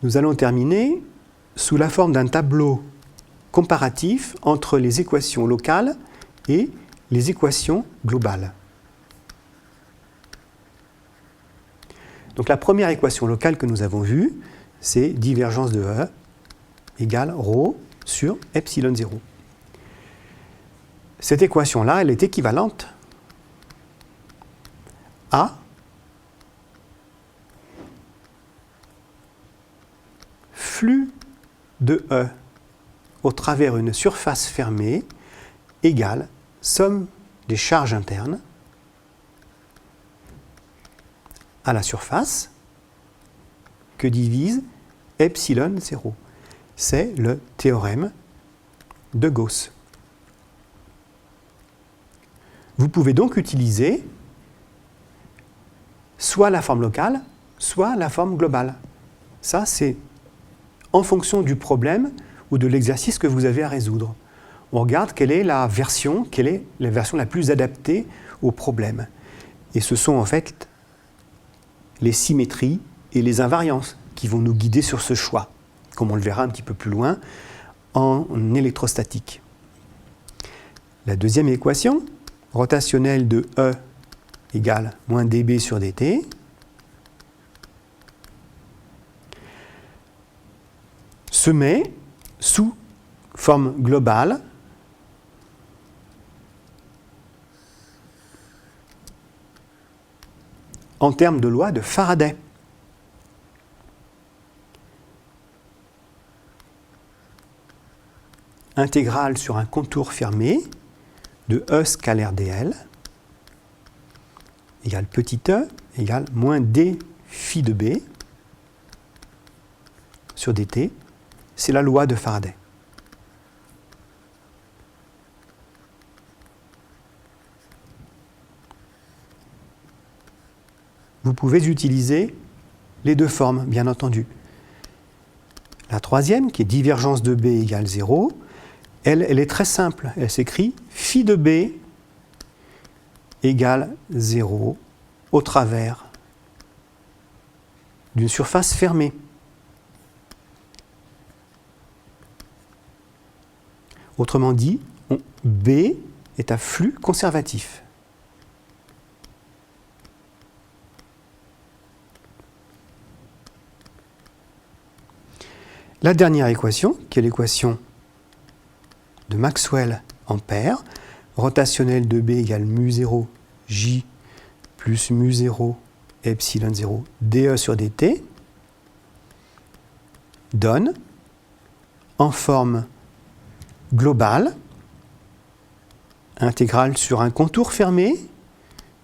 Nous allons terminer sous la forme d'un tableau comparatif entre les équations locales et les équations globales. Donc la première équation locale que nous avons vue, c'est divergence de E égale ρ sur epsilon 0. Cette équation-là, elle est équivalente à flux de E au travers une surface fermée égale somme des charges internes à la surface que divise epsilon 0. C'est le théorème de Gauss. Vous pouvez donc utiliser soit la forme locale, soit la forme globale. Ça, c'est en fonction du problème ou de l'exercice que vous avez à résoudre. On regarde quelle est la version la plus adaptée au problème. Et ce sont en fait les symétries et les invariances qui vont nous guider sur ce choix, comme on le verra un petit peu plus loin en électrostatique. La deuxième équation, rotationnelle de E égale moins dB sur dt, se met sous forme globale en termes de loi de Faraday. Intégrale sur un contour fermé de E scalaire dl égale petit e égale moins d phi de b sur dt. C'est la loi de Faraday. Vous pouvez utiliser les deux formes, bien entendu. La troisième, qui est divergence de B égale 0, elle est très simple. Elle s'écrit phi de B égale 0 au travers d'une surface fermée. Autrement dit, B est un flux conservatif. La dernière équation, qui est l'équation de Maxwell en paire, rotationnelle de B égale mu0 J plus mu0 epsilon 0 dE sur dt, donne en forme globale, intégrale sur un contour fermé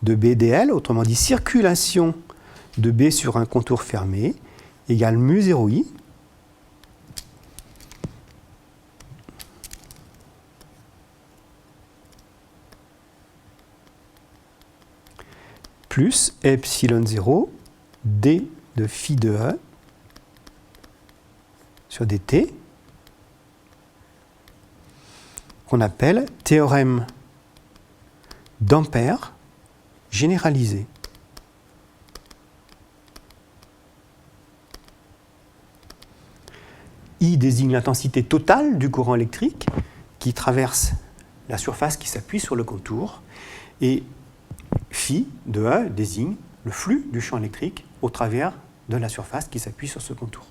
de B dl, autrement dit circulation de B sur un contour fermé, égale mu0i plus epsilon 0 d de phi de E sur dt, qu'on appelle théorème d'Ampère généralisé. I désigne l'intensité totale du courant électrique qui traverse la surface qui s'appuie sur le contour, et phi de E désigne le flux du champ électrique au travers de la surface qui s'appuie sur ce contour.